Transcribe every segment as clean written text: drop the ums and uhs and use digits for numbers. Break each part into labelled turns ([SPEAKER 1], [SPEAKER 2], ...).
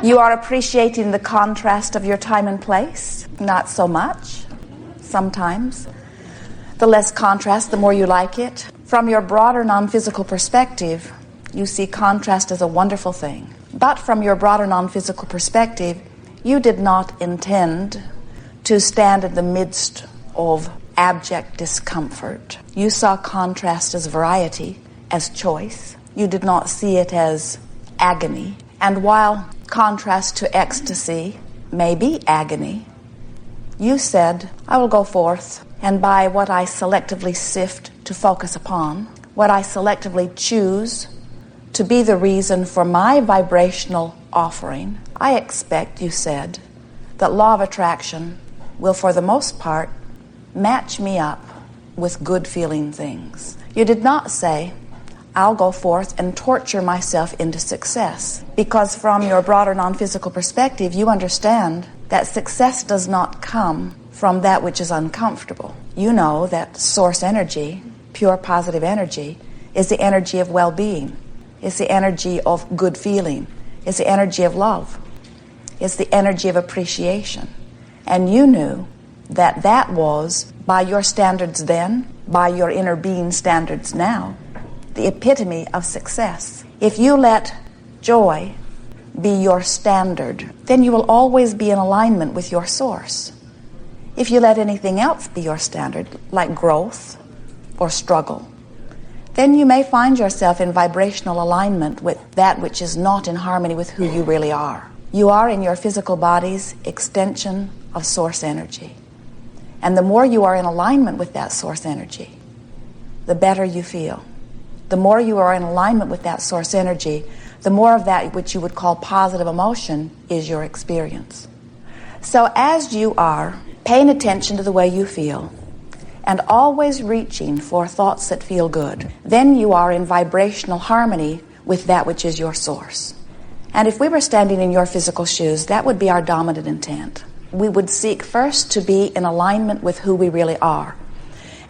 [SPEAKER 1] You are appreciating the contrast of your time and place. Not so much, sometimes. The less contrast, the more you like it. From your broader non-physical perspective, you see contrast as a wonderful thing. But from your broader non-physical perspective, you did not intend to stand in the midst of abject discomfort. You saw contrast as variety, as choice. You did not see it as agony. And while contrast to ecstasy may be agony, you said, I will go forth, and by what I selectively sift to focus upon, what I selectively choose to be the reason for my vibrational offering, I expect, you said, that law of attraction will, for the most part, match me up with good-feeling things. You did not say, I'll go forth and torture myself into success, because from your broader non-physical perspective, you understand that success does not come from that which is uncomfortable. You know that source energy, pure positive energy, is the energy of well-being. It's the energy of good feeling. It's the energy of love. It's the energy of appreciation. And you knew that that was, by your standards then, by your inner being standards now, the epitome of success. If you let joy be your standard, then you will always be in alignment with your source. If you let anything else be your standard, like growth or struggle, then you may find yourself in vibrational alignment with that which is not in harmony with who you really are. You are in your physical body's extension of source energy. And the more you are in alignment with that source energy, the better you feel. The more you are in alignment with that source energy, the more of that which you would call positive emotion is your experience. So as you are paying attention to the way you feel, and always reaching for thoughts that feel good, then you are in vibrational harmony with that which is your source. And if we were standing in your physical shoes, that would be our dominant intent. We would seek first to be in alignment with who we really are.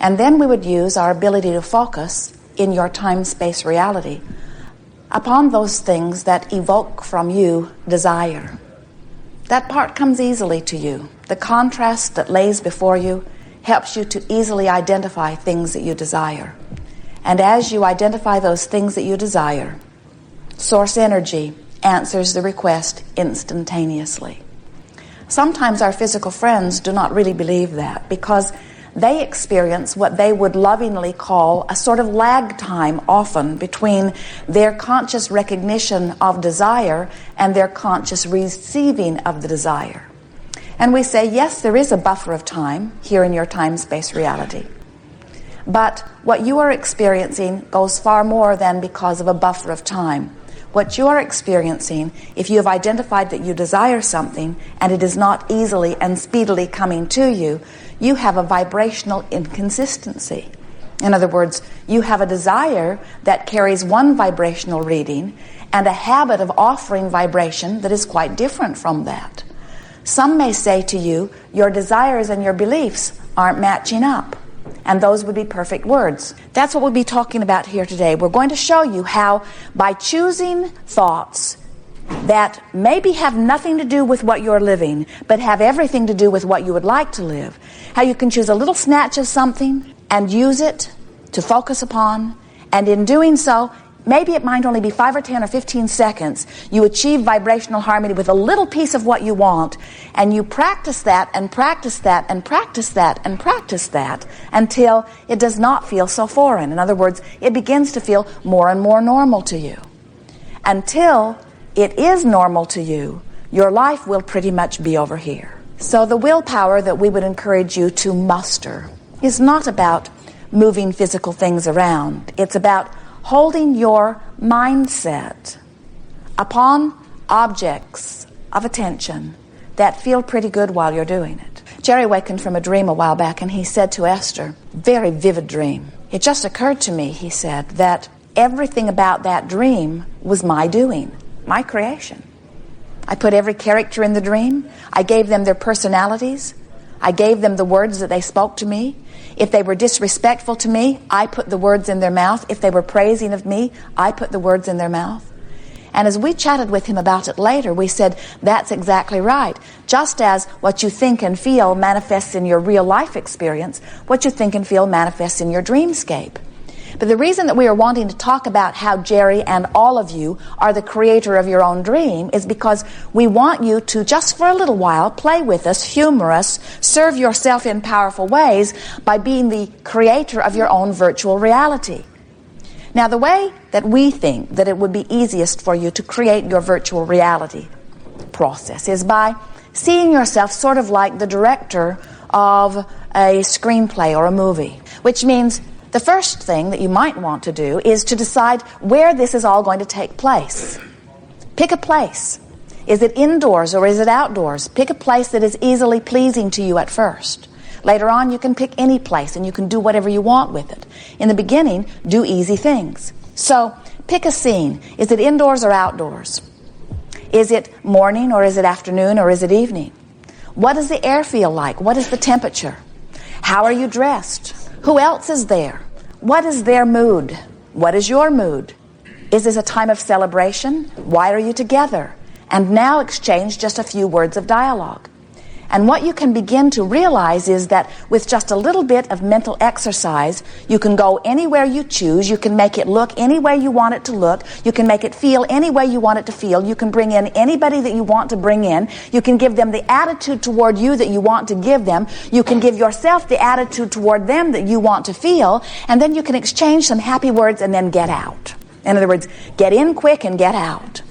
[SPEAKER 1] And then we would use our ability to focus in your time-space reality upon those things that evoke from you desire. That part comes easily to you. The contrast that lays before you helps you to easily identify things that you desire. And as you identify those things that you desire, source energy answers the request instantaneously. Sometimes our physical friends do not really believe that, because they experience what they would lovingly call a sort of lag time often between their conscious recognition of desire and their conscious receiving of the desire. And we say, yes, there is a buffer of time here in your time-space reality. But what you are experiencing goes far more than because of a buffer of time. What you are experiencing, if you have identified that you desire something and it is not easily and speedily coming to you, you have a vibrational inconsistency. In other words, you have a desire that carries one vibrational reading and a habit of offering vibration that is quite different from that. Some may say to you, your desires and your beliefs aren't matching up. And those would be perfect words. That's what we'll be talking about here today. We're going to show you how, by choosing thoughts that maybe have nothing to do with what you're living, but have everything to do with what you would like to live, how you can choose a little snatch of something and use it to focus upon, and in doing so, maybe it might only be 5 or 10 or 15 seconds, you achieve vibrational harmony with a little piece of what you want, and you practice that and practice that and practice that and practice that until it does not feel so foreign. In other words, it begins to feel more and more normal to you. Until it is normal to you, your life will pretty much be over here. So the willpower that we would encourage you to muster is not about moving physical things around. It's about holding your mindset upon objects of attention that feel pretty good while you're doing it. Jerry awakened from a dream a while back, and he said to Esther, very vivid dream. It just occurred to me, he said, that everything about that dream was my doing, my creation. I put every character in the dream. I gave them their personalities. I gave them the words that they spoke to me. If they were disrespectful to me, I put the words in their mouth. If they were praising of me, I put the words in their mouth. And as we chatted with him about it later, we said, that's exactly right. Just as what you think and feel manifests in your real life experience, what you think and feel manifests in your dreamscape. But the reason that we are wanting to talk about how Jerry and all of you are the creator of your own dream is because we want you to, just for a little while, play with us, humor us, serve yourself in powerful ways by being the creator of your own virtual reality. Now, the way that we think that it would be easiest for you to create your virtual reality process is by seeing yourself sort of like the director of a screenplay or a movie, which means the first thing that you might want to do is to decide where this is all going to take place. Pick a place. Is it indoors or is it outdoors? Pick a place that is easily pleasing to you at first. Later on, you can pick any place and you can do whatever you want with it. In the beginning, do easy things. So, pick a scene. Is it indoors or outdoors? Is it morning or is it afternoon or is it evening? What does the air feel like? What is the temperature? How are you dressed? Who else is there? What is their mood? What is your mood? Is this a time of celebration? Why are you together? And now exchange just a few words of dialogue. And what you can begin to realize is that with just a little bit of mental exercise, you can go anywhere you choose. You can make it look any way you want it to look. You can make it feel any way you want it to feel. You can bring in anybody that you want to bring in. You can give them the attitude toward you that you want to give them. You can give yourself the attitude toward them that you want to feel. And then you can exchange some happy words and then get out. In other words, get in quick and get out.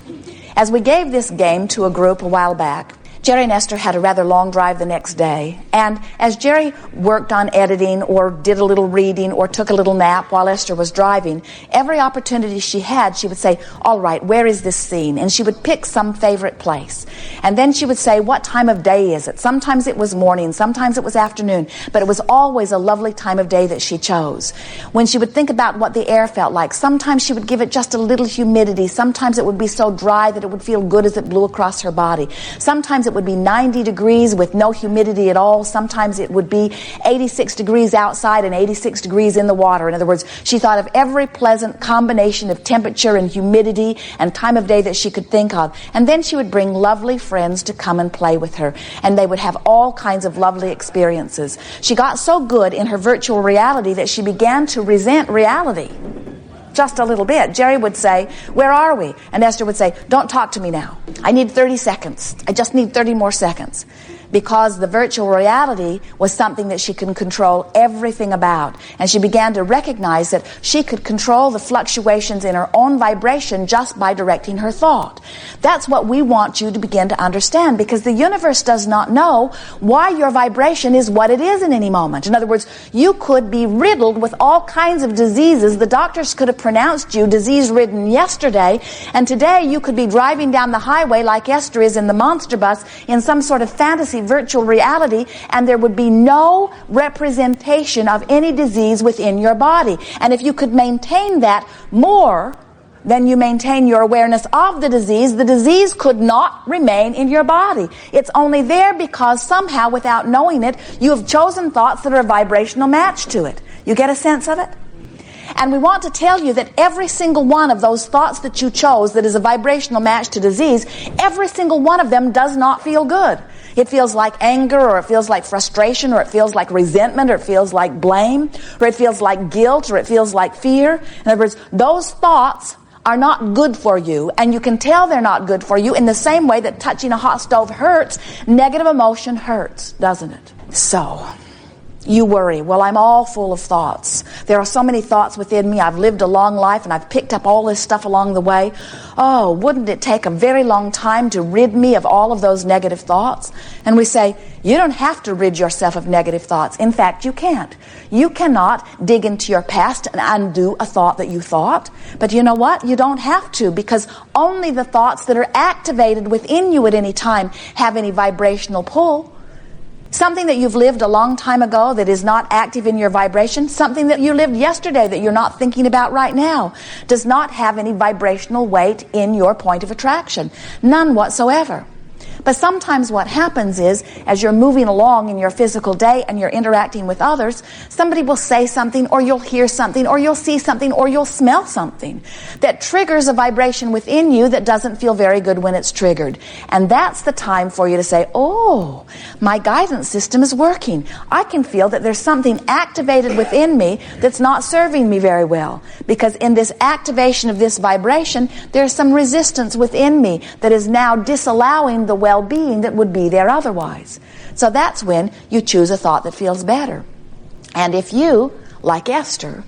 [SPEAKER 1] As we gave this game to a group a while back, Jerry and Esther had a rather long drive the next day, and as Jerry worked on editing or did a little reading or took a little nap while Esther was driving, every opportunity she had, she would say, all right, where is this scene? And she would pick some favorite place. And then she would say, what time of day is it? Sometimes it was morning, sometimes it was afternoon, but it was always a lovely time of day that she chose. When she would think about what the air felt like, sometimes she would give it just a little humidity, sometimes it would be so dry that it would feel good as it blew across her body. Sometimes it would be 90 degrees with no humidity at all. Sometimes it would be 86 degrees outside and 86 degrees in the water. In other words, she thought of every pleasant combination of temperature and humidity and time of day that she could think of. And then she would bring lovely friends to come and play with her. And they would have all kinds of lovely experiences. She got so good in her virtual reality that she began to resent reality. Just a little bit. Jerry would say, where are we? And Esther would say, don't talk to me now. I need 30 seconds. I just need 30 more seconds. Because the virtual reality was something that she could control everything about. And she began to recognize that she could control the fluctuations in her own vibration just by directing her thought. That's what we want you to begin to understand, because the universe does not know why your vibration is what it is in any moment. In other words, you could be riddled with all kinds of diseases. The doctors could have pronounced you disease-ridden yesterday, and today you could be driving down the highway like Esther is in the monster bus in some sort of fantasy virtual reality, and there would be no representation of any disease within your body. And if you could maintain that more than you maintain your awareness of the disease could not remain in your body. It's only there because somehow, without knowing it, you have chosen thoughts that are a vibrational match to it. You get a sense of it? And we want to tell you that every single one of those thoughts that you chose that is a vibrational match to disease, every single one of them does not feel good. It feels like anger, or it feels like frustration, or it feels like resentment, or it feels like blame, or it feels like guilt, or it feels like fear. In other words, those thoughts are not good for you, and you can tell they're not good for you in the same way that touching a hot stove hurts. Negative emotion hurts, doesn't it? So, you worry, well, I'm all full of thoughts. There are so many thoughts within me. I've lived a long life and I've picked up all this stuff along the way. Oh, wouldn't it take a very long time to rid me of all of those negative thoughts? And we say, you don't have to rid yourself of negative thoughts. In fact, you can't. You cannot dig into your past and undo a thought that you thought. But you know what? You don't have to, because only the thoughts that are activated within you at any time have any vibrational pull. Something that you've lived a long time ago that is not active in your vibration, something that you lived yesterday that you're not thinking about right now, does not have any vibrational weight in your point of attraction. None whatsoever. But sometimes what happens is, as you're moving along in your physical day and you're interacting with others, somebody will say something, or you'll hear something, or you'll see something, or you'll smell something that triggers a vibration within you that doesn't feel very good when it's triggered. And that's the time for you to say, oh, my guidance system is working. I can feel that there's something activated within me that's not serving me very well. Because in this activation of this vibration, there's some resistance within me that is now disallowing the well-being that would be there otherwise. So that's when you choose a thought that feels better. And if you, like Esther,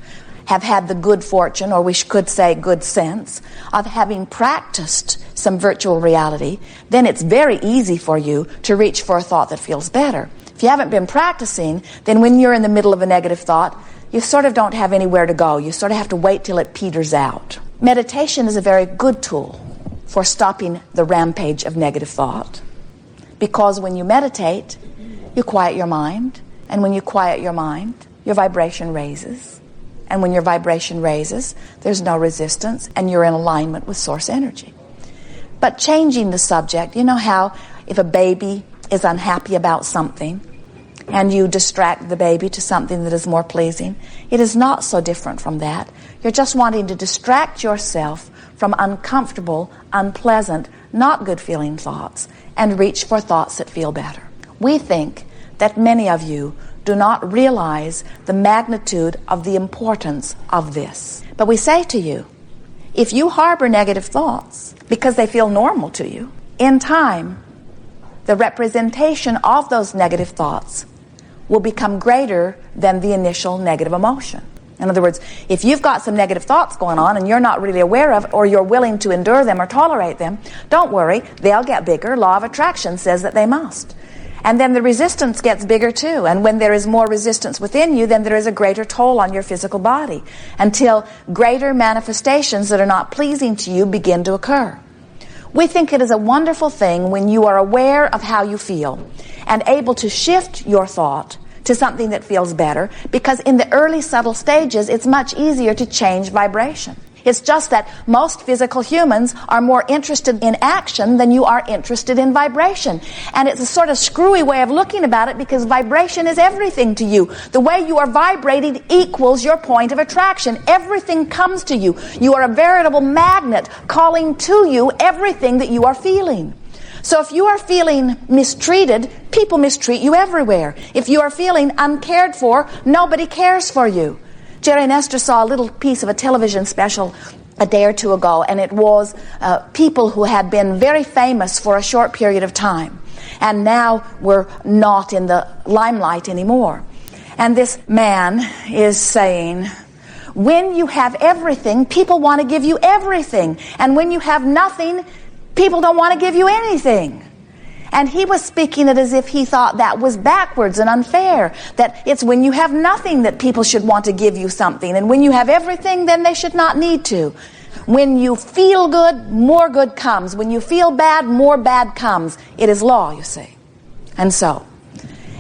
[SPEAKER 1] have had the good fortune, or we could say good sense, of having practiced some virtual reality, then it's very easy for you to reach for a thought that feels better. If you haven't been practicing, then when you're in the middle of a negative thought, you sort of don't have anywhere to go. You sort of have to wait till it peters out. Meditation is a very good tool for stopping the rampage of negative thought. Because when you meditate, you quiet your mind. And when you quiet your mind, your vibration raises. And when your vibration raises, there's no resistance, and you're in alignment with source energy. But changing the subject, you know how if a baby is unhappy about something, and you distract the baby to something that is more pleasing, it is not so different from that. You're just wanting to distract yourself from uncomfortable, unpleasant, not good feeling thoughts, and reach for thoughts that feel better. We think that many of you do not realize the magnitude of the importance of this. But we say to you, if you harbor negative thoughts because they feel normal to you, in time, the representation of those negative thoughts will become greater than the initial negative emotion. In other words, if you've got some negative thoughts going on and you're not really aware of, or you're willing to endure them or tolerate them, don't worry, they'll get bigger. Law of attraction says that they must. And then the resistance gets bigger too. And when there is more resistance within you, then there is a greater toll on your physical body until greater manifestations that are not pleasing to you begin to occur. We think it is a wonderful thing when you are aware of how you feel and able to shift your thought to something that feels better, because in the early subtle stages, it's much easier to change vibration. It's just that most physical humans are more interested in action than you are interested in vibration. And it's a sort of screwy way of looking about it, because vibration is everything to you. The way you are vibrating equals your point of attraction. Everything comes to you. You are a veritable magnet calling to you everything that you are feeling. So if you are feeling mistreated, people mistreat you everywhere. If you are feeling uncared for, nobody cares for you. Jerry and Esther saw a little piece of a television special a day or two ago, and it was people who had been very famous for a short period of time and now were not in the limelight anymore. And this man is saying, when you have everything, people want to give you everything. And when you have nothing, people don't want to give you anything. And he was speaking it as if he thought that was backwards and unfair, that it's when you have nothing that people should want to give you something, and when you have everything, then they should not need to. When you feel good, more good comes. When you feel bad, more bad comes. It is law, you see. And so,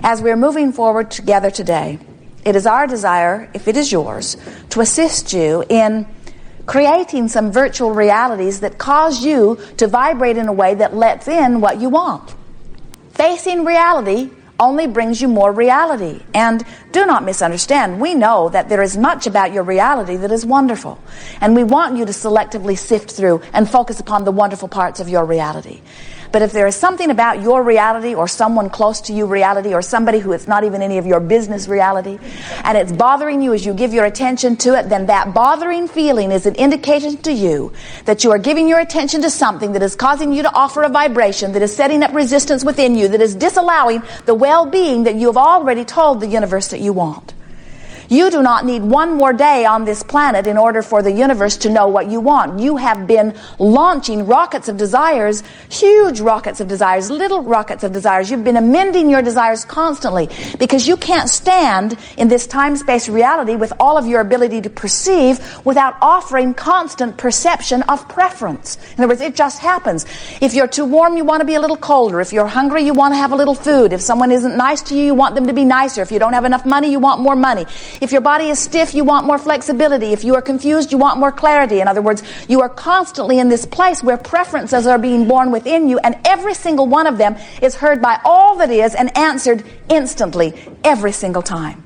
[SPEAKER 1] as we're moving forward together today, it is our desire, if it is yours, to assist you in creating some virtual realities that cause you to vibrate in a way that lets in what you want. Facing reality only brings you more reality. And do not misunderstand, we know that there is much about your reality that is wonderful. And we want you to selectively sift through and focus upon the wonderful parts of your reality. But if there is something about your reality, or someone close to you reality, or somebody who it's not even any of your business reality, and it's bothering you as you give your attention to it, then that bothering feeling is an indication to you that you are giving your attention to something that is causing you to offer a vibration that is setting up resistance within you, that is disallowing the well-being that you have already told the universe that you want. You do not need one more day on this planet in order for the universe to know what you want. You have been launching rockets of desires, huge rockets of desires, little rockets of desires. You've been amending your desires constantly, because you can't stand in this time-space reality with all of your ability to perceive without offering constant perception of preference. In other words, it just happens. If you're too warm, you want to be a little colder. If you're hungry, you want to have a little food. If someone isn't nice to you, you want them to be nicer. If you don't have enough money, you want more money. If your body is stiff, you want more flexibility. If you are confused, you want more clarity. In other words, you are constantly in this place where preferences are being born within you, and every single one of them is heard by all that is and answered instantly every single time.